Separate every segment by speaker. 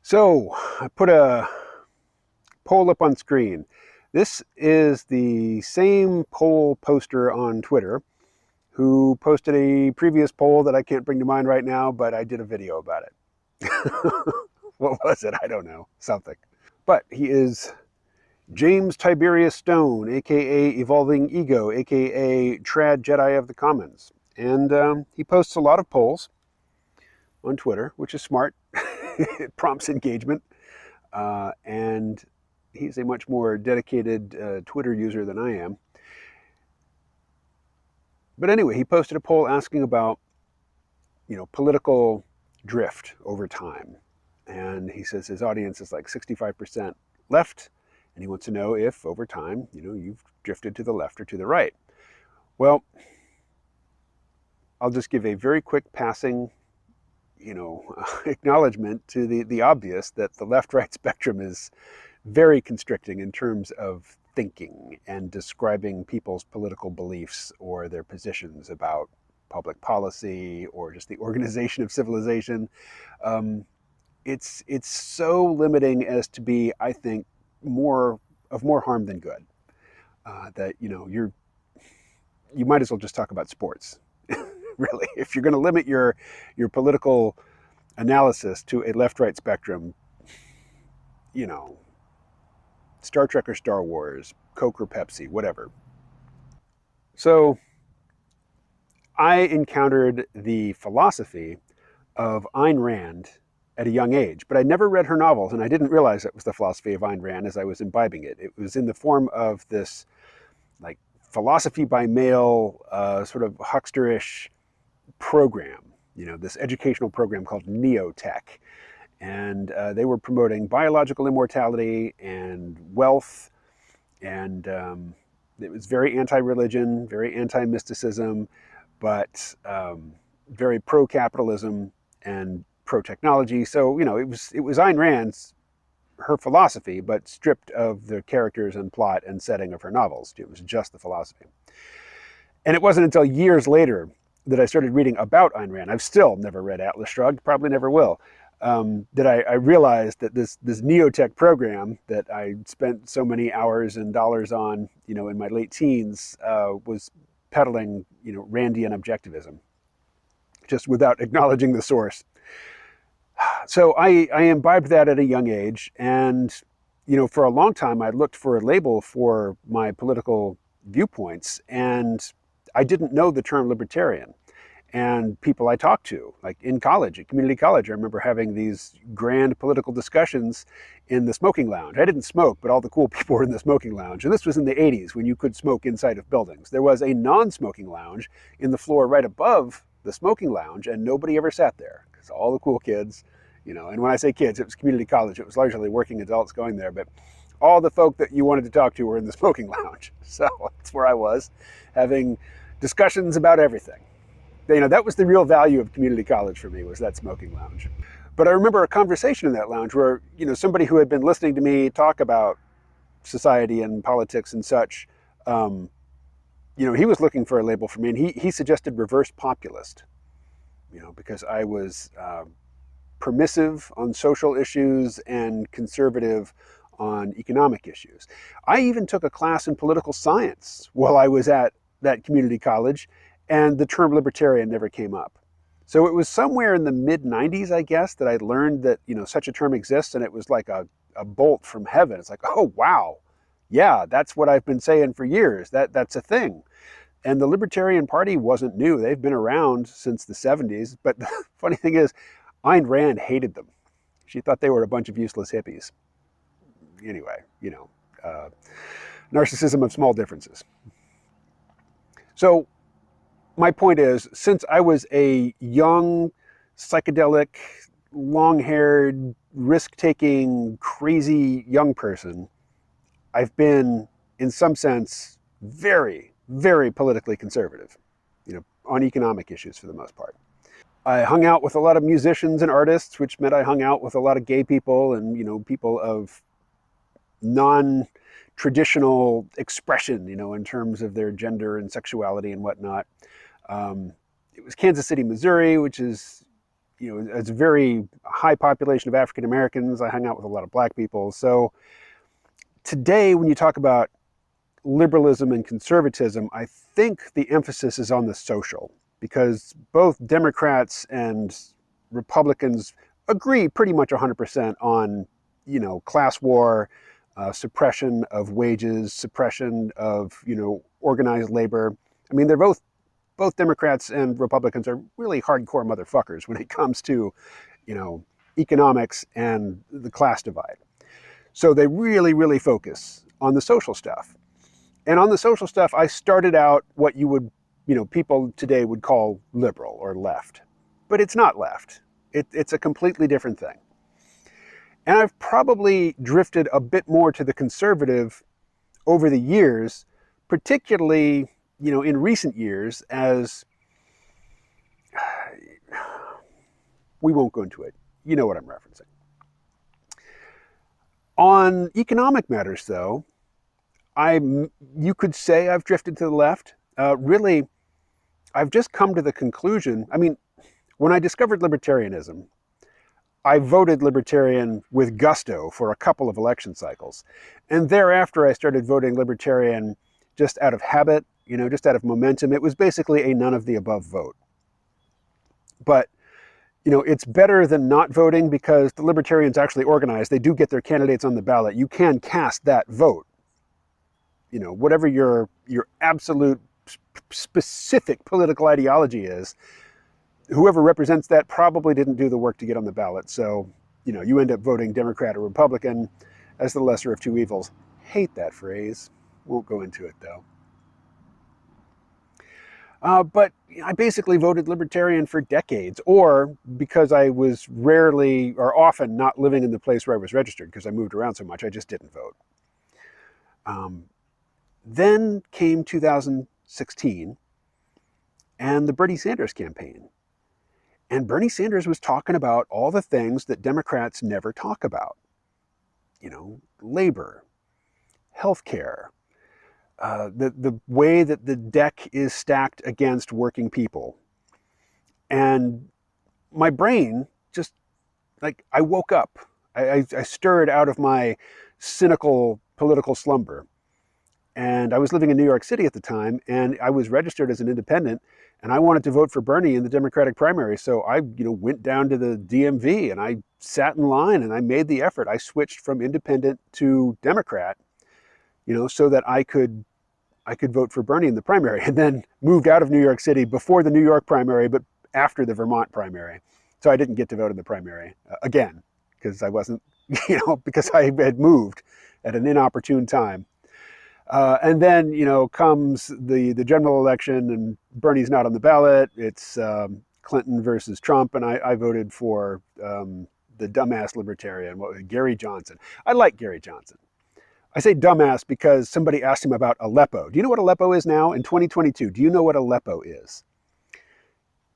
Speaker 1: So I put a poll up on screen. This is the same poll poster on Twitter who posted a previous poll that I can't bring to mind right now, but I did a video about it. What was it? I don't know. Something. But he is James Tiberius Stone, aka Evolving Ego, aka Trad Jedi of the Commons. And he posts a lot of polls on Twitter, which is smart. It prompts engagement. And he's a much more dedicated Twitter user than I am. But anyway, he posted a poll asking about, political drift over time. And he says his audience is like 65% left, and he wants to know if over time, you've drifted to the left or to the right. Well, I'll just give a very quick passing, acknowledgement to the obvious that the left-right spectrum is very constricting in terms of thinking and describing people's political beliefs or their positions about public policy or just the organization of civilization. It's so limiting as to be, I think, more harm than good. That you might as well just talk about sports. Really, if you're going to limit your political analysis to a left-right spectrum, Star Trek or Star Wars, Coke or Pepsi, whatever. So I encountered the philosophy of Ayn Rand at a young age, but I never read her novels, and I didn't realize it was the philosophy of Ayn Rand as I was imbibing it. It was in the form of this like philosophy by mail, sort of hucksterish program, this educational program called Neotech. And they were promoting biological immortality and wealth, and it was very anti-religion, very anti-mysticism, but very pro-capitalism and pro-technology. So it was Ayn Rand's, her philosophy, but stripped of the characters and plot and setting of her novels. It was just the philosophy. And it wasn't until years later that I started reading about Ayn Rand. I've still never read Atlas Shrugged, probably never will. That I realized that this Neotech program that I spent so many hours and dollars on, in my late teens, was peddling, Randian objectivism, just without acknowledging the source. So I imbibed that at a young age, and for a long time I looked for a label for my political viewpoints, and I didn't know the term libertarian. And people I talked to, like in college, at community college, I remember having these grand political discussions in the smoking lounge. I didn't smoke, but all the cool people were in the smoking lounge. And this was in the 80s when you could smoke inside of buildings. There was a non-smoking lounge in the floor right above the smoking lounge, and nobody ever sat there because all the cool kids, and when I say kids, it was community college. It was largely working adults going there, but all the folk that you wanted to talk to were in the smoking lounge. So that's where I was, having discussions about everything. That was the real value of community college for me, was that smoking lounge. But I remember a conversation in that lounge where, somebody who had been listening to me talk about society and politics and such, he was looking for a label for me, and he suggested reverse populist, because I was permissive on social issues and conservative on economic issues. I even took a class in political science while I was at that community college, and the term libertarian never came up. So it was somewhere in the mid-90s, I guess, that I learned that, such a term exists, and it was like a bolt from heaven. It's like, oh, wow. Yeah, that's what I've been saying for years. That's a thing. And the Libertarian Party wasn't new. They've been around since the 70s. But the funny thing is, Ayn Rand hated them. She thought they were a bunch of useless hippies. Anyway, narcissism of small differences. So my point is, since I was a young, psychedelic, long-haired, risk-taking, crazy young person, I've been, in some sense, very, very politically conservative, on economic issues for the most part. I hung out with a lot of musicians and artists, which meant I hung out with a lot of gay people and, people of non-traditional expression, in terms of their gender and sexuality and whatnot. It was Kansas City, Missouri, which is it's a very high population of African Americans. I hung out with a lot of black people. So today, when you talk about liberalism and conservatism, I think the emphasis is on the social, because both Democrats and Republicans agree pretty much 100% on, class war, suppression of wages, suppression of, organized labor. I mean, they're both Democrats and Republicans are really hardcore motherfuckers when it comes to, economics and the class divide. So they really, really focus on the social stuff. And on the social stuff, I started out what you would, people today would call liberal or left. But it's not left. It's a completely different thing. And I've probably drifted a bit more to the conservative over the years, particularly, in recent years, as we won't go into it. You know what I'm referencing. On economic matters, though, you could say I've drifted to the left. Really, I've just come to the conclusion. I mean, when I discovered libertarianism, I voted libertarian with gusto for a couple of election cycles. And thereafter, I started voting libertarian just out of habit, just out of momentum. It was basically a none of the above vote. But, it's better than not voting, because the libertarians actually organize. They do get their candidates on the ballot. You can cast that vote. Whatever your absolute specific political ideology is, whoever represents that probably didn't do the work to get on the ballot. So, you end up voting Democrat or Republican as the lesser of two evils. Hate that phrase. Won't go into it, though. But I basically voted libertarian for decades, or because I was rarely or often not living in the place where I was registered, because I moved around so much, I just didn't vote. Then came 2016 and the Bernie Sanders campaign. And Bernie Sanders was talking about all the things that Democrats never talk about. Labor, healthcare, the way that the deck is stacked against working people. And my brain just, I woke up. I stirred out of my cynical political slumber. And I was living in New York City at the time, and I was registered as an independent, and I wanted to vote for Bernie in the Democratic primary. So I, went down to the DMV and I sat in line and I made the effort. I switched from independent to Democrat, so that I could vote for Bernie in the primary, and then moved out of New York City before the New York primary, but after the Vermont primary. So I didn't get to vote in the primary again, because I wasn't, because I had moved at an inopportune time. And then, comes the general election, and Bernie's not on the ballot. It's Clinton versus Trump, and I voted for the dumbass libertarian, Gary Johnson. I like Gary Johnson. I say dumbass because somebody asked him about Aleppo. Do you know what Aleppo is now in 2022? Do you know what Aleppo is?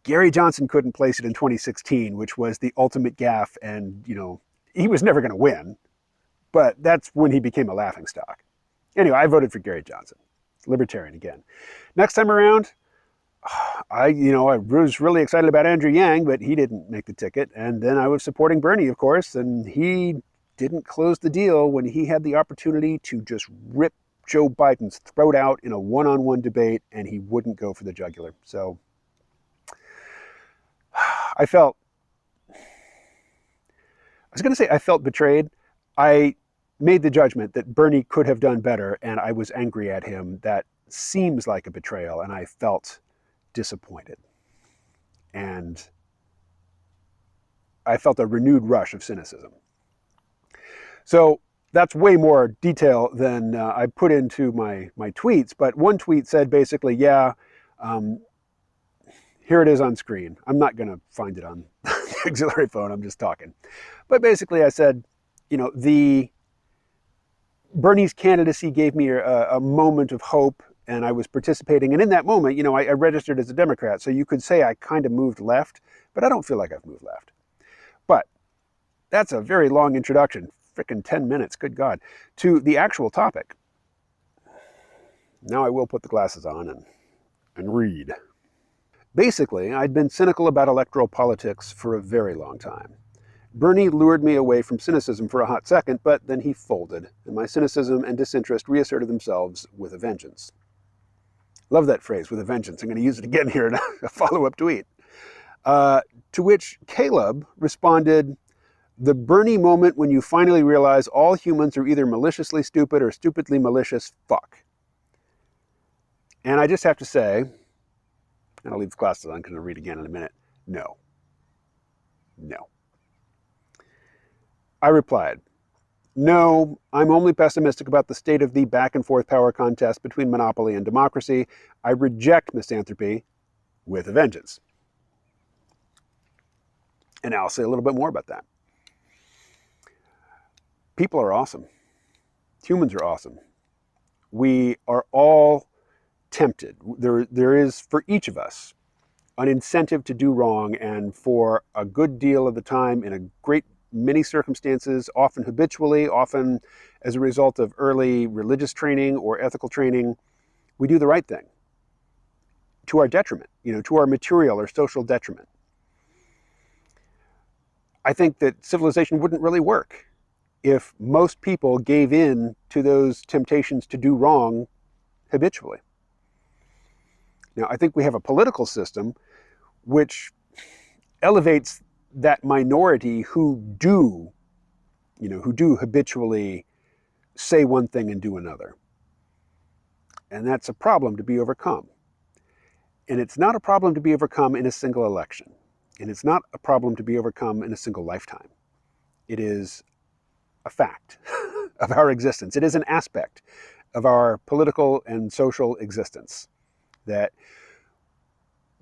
Speaker 1: Gary Johnson couldn't place it in 2016, which was the ultimate gaffe, and, he was never going to win. But that's when he became a laughingstock. Anyway, I voted for Gary Johnson, libertarian again. Next time around, I was really excited about Andrew Yang, but he didn't make the ticket. And then I was supporting Bernie, of course, and he didn't close the deal when he had the opportunity to just rip Joe Biden's throat out in a one-on-one debate, and he wouldn't go for the jugular. So I felt betrayed. I made the judgment that Bernie could have done better, and I was angry at him. That seems like a betrayal, and I felt disappointed. And I felt a renewed rush of cynicism. So that's way more detail than I put into my tweets, but one tweet said basically, here it is on screen. I'm not going to find it on the auxiliary phone, I'm just talking. But basically I said, the Bernie's candidacy gave me a moment of hope, and I was participating. And in that moment, I registered as a Democrat. So you could say I kind of moved left, but I don't feel like I've moved left. But that's a very long introduction, frickin' 10 minutes, good God, to the actual topic. Now I will put the glasses on and read. Basically, I'd been cynical about electoral politics for a very long time. Bernie lured me away from cynicism for a hot second, but then he folded, and my cynicism and disinterest reasserted themselves with a vengeance. Love that phrase, with a vengeance. I'm going to use it again here in a follow-up tweet. To which Caleb responded, "The Bernie moment when you finally realize all humans are either maliciously stupid or stupidly malicious, fuck." And I just have to say, and I'll leave the glasses on because I'll read again in a minute, no. No. I replied, "No, I'm only pessimistic about the state of the back and forth power contest between monopoly and democracy. I reject misanthropy with a vengeance." And now I'll say a little bit more about that. People are awesome. Humans are awesome. We are all tempted. There is, for each of us, an incentive to do wrong, and for a good deal of the time, in a great many circumstances, often habitually, often as a result of early religious training or ethical training, we do the right thing to our detriment, to our material or social detriment. I think that civilization wouldn't really work if most people gave in to those temptations to do wrong habitually. Now, I think we have a political system which elevates that minority who do habitually say one thing and do another. And that's a problem to be overcome. And it's not a problem to be overcome in a single election. And it's not a problem to be overcome in a single lifetime. It is a fact of our existence. It is an aspect of our political and social existence that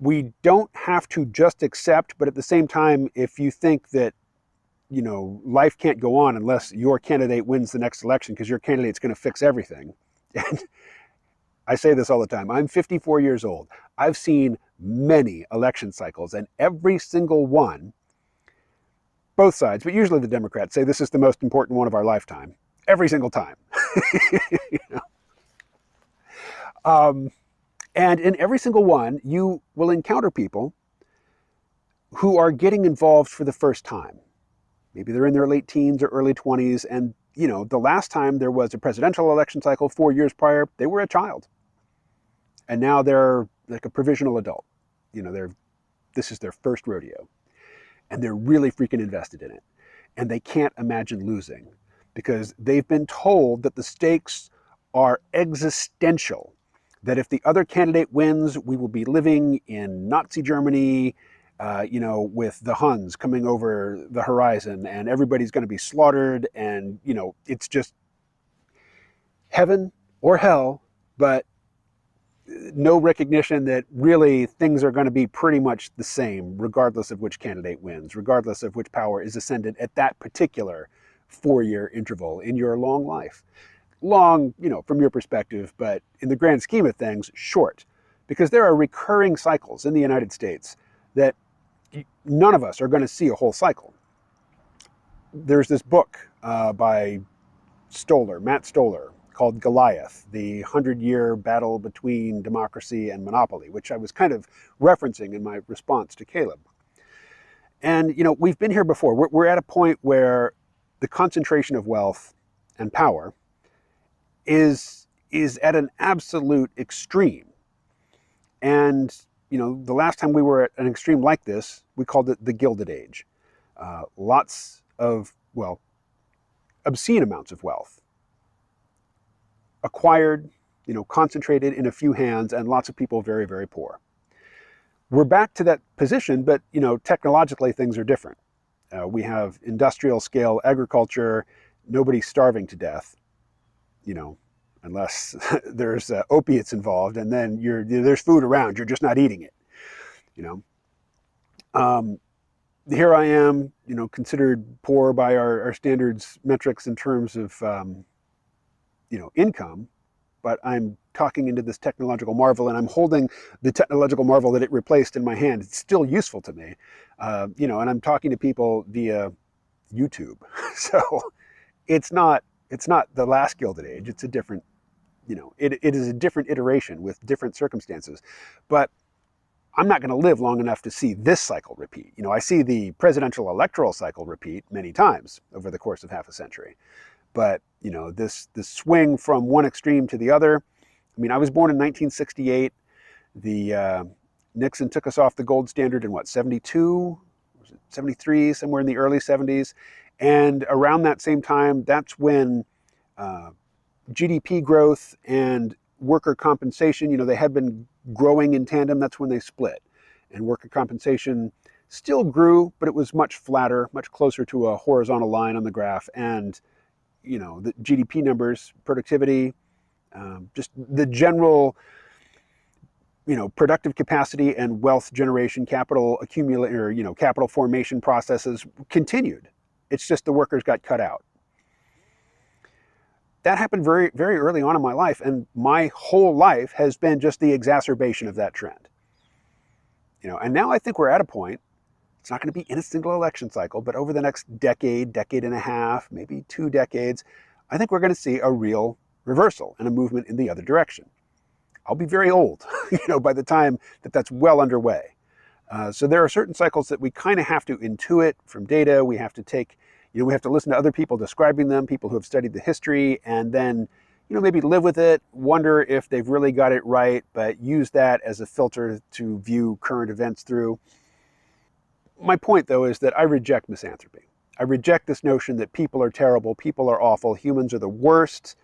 Speaker 1: we don't have to just accept, but at the same time, if you think that, life can't go on unless your candidate wins the next election because your candidate's going to fix everything. And I say this all the time. I'm 54 years old. I've seen many election cycles, and every single one, both sides, but usually the Democrats say this is the most important one of our lifetime. Every single time. And in every single one, you will encounter people who are getting involved for the first time. Maybe they're in their late teens or early 20s, and the last time there was a presidential election cycle 4 years prior, they were a child. And now they're like a provisional adult. This is their first rodeo. And they're really freaking invested in it. And they can't imagine losing because they've been told that the stakes are existential. That if the other candidate wins, we will be living in Nazi Germany, with the Huns coming over the horizon, and everybody's going to be slaughtered, and, it's just heaven or hell, but no recognition that really things are going to be pretty much the same, regardless of which candidate wins, regardless of which power is ascendant at that particular 4-year interval in your long life. Long, from your perspective, but in the grand scheme of things, short. Because there are recurring cycles in the United States that none of us are going to see a whole cycle. There's this book by Matt Stoller, called Goliath, the 100-year battle between democracy and monopoly, which I was kind of referencing in my response to Caleb. And, we've been here before. We're at a point where the concentration of wealth and power is at an absolute extreme. And, the last time we were at an extreme like this, we called it the Gilded Age. Lots of, obscene amounts of wealth acquired, concentrated in a few hands, and lots of people very, very poor. We're back to that position, but, technologically things are different. We have industrial scale agriculture, nobody's starving to death. Unless there's opiates involved, and then there's food around, you're just not eating it. Here I am, considered poor by our standards metrics in terms of, income, but I'm talking into this technological marvel, and I'm holding the technological marvel that it replaced in my hand. It's still useful to me, and I'm talking to people via YouTube. So it's not the last Gilded Age. It's a different, it is a different iteration with different circumstances. But I'm not going to live long enough to see this cycle repeat. You know, I see the presidential electoral cycle repeat many times over the course of half a century. But, you know, this swing from one extreme to the other. I mean, I was born in 1968. Nixon took us off the gold standard in what, 72, 73, somewhere in the early 70s. And around that same time, that's when GDP growth and worker compensation, you know, they had been growing in tandem. That's when they split. And worker compensation still grew, but it was much flatter, much closer to a horizontal line on the graph. And, you know, the GDP numbers, productivity, just the general, you know, productive capacity and wealth generation, capital accumulate, or, you know, capital formation processes continued. It's just the workers got cut out. That happened very, very early on in my life, and my whole life has been just the exacerbation of that trend. You know, and now I think we're at a point, it's not going to be in a single election cycle, but over the next decade, decade and a half, maybe 2 decades, I think we're going to see a real reversal and a movement in the other direction. I'll be very old, you know, by the time that that's well underway. So there are certain cycles that we kind of have to intuit from data. We have to take, you know, we have to listen to other people describing them, people who have studied the history, and then, you know, maybe live with it, wonder if they've really got it right, but use that as a filter to view current events through. My point, though, is that I reject misanthropy. I reject this notion that people are terrible, people are awful, humans are the worst,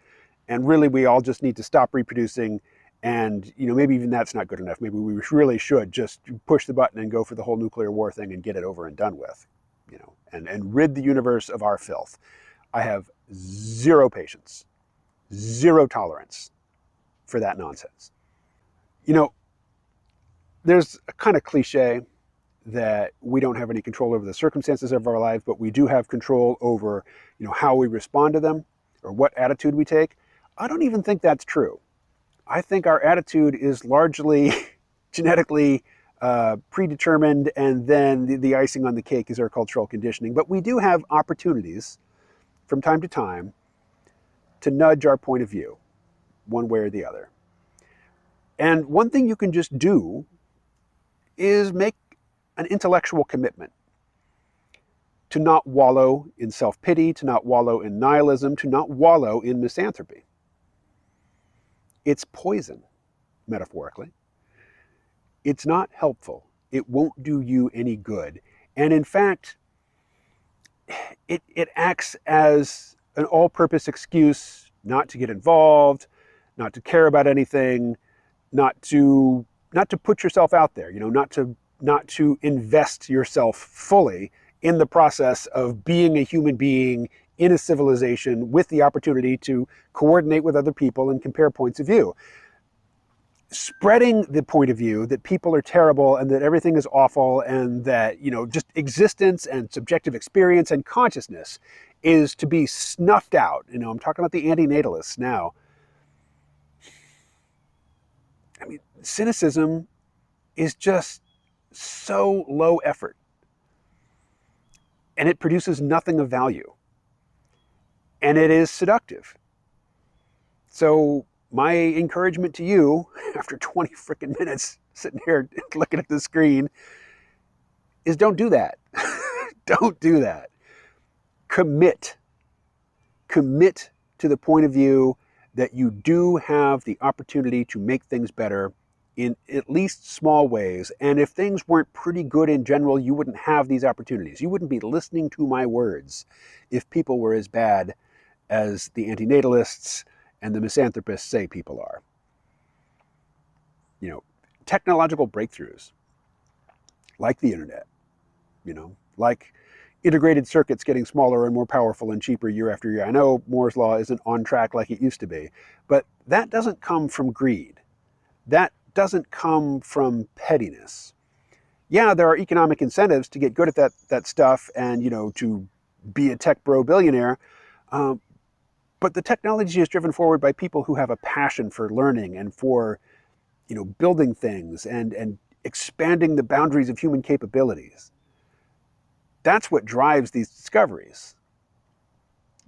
Speaker 1: and really we all just need to stop reproducing. And, you know, maybe even that's not good enough. Maybe we really should just push the button and go for the whole nuclear war thing and get it over and done with, you know, and rid the universe of our filth. I have zero patience, zero tolerance for that nonsense. You know, there's a kind of cliche that we don't have any control over the circumstances of our life, but we do have control over, you know, how we respond to them or what attitude we take. I don't even think that's true. I think our attitude is largely genetically predetermined, and then the icing on the cake is our cultural conditioning. But we do have opportunities from time to time to nudge our point of view one way or the other. And one thing you can just do is make an intellectual commitment to not wallow in self-pity, to not wallow in nihilism, to not wallow in misanthropy. It's poison, metaphorically. It's not helpful. It won't do you any good. And in fact, it acts as an all-purpose excuse not to get involved, not to care about anything, not to put yourself out there, you know, not to invest yourself fully in the process of being a human being in a civilization with the opportunity to coordinate with other people and compare points of view. Spreading the point of view that people are terrible and that everything is awful and that, you know, just existence and subjective experience and consciousness is to be snuffed out. You know, I'm talking about the antinatalists now. I mean, cynicism is just so low effort, and it produces nothing of value. And it is seductive. So my encouragement to you, after 20 freaking minutes sitting here looking at the screen, is don't do that. Don't do that. Commit. Commit to the point of view that you do have the opportunity to make things better in at least small ways. And if things weren't pretty good in general, you wouldn't have these opportunities. You wouldn't be listening to my words if people were as bad as the antinatalists and the misanthropists say people are. You know, technological breakthroughs like the internet, you know, like integrated circuits getting smaller and more powerful and cheaper year after year. I know Moore's Law isn't on track like it used to be, but that doesn't come from greed. That doesn't come from pettiness. Yeah, there are economic incentives to get good at that stuff and, you know, to be a tech bro billionaire. But the technology is driven forward by people who have a passion for learning and for, you know, building things and expanding the boundaries of human capabilities. That's what drives these discoveries.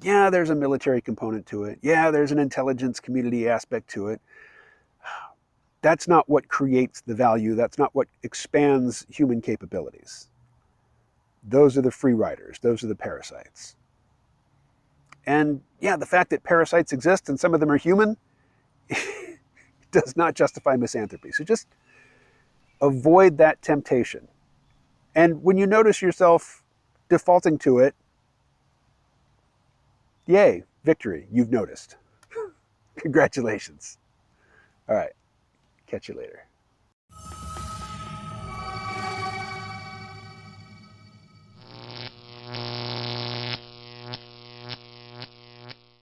Speaker 1: Yeah, there's a military component to it. Yeah, there's an intelligence community aspect to it. that's not what creates the value. That's not what expands human capabilities. Those are the free riders. Those are the parasites. And yeah, the fact that parasites exist and some of them are human does not justify misanthropy. So just avoid that temptation. And when you notice yourself defaulting to it, yay, victory, you've noticed. Congratulations. All right, catch you later.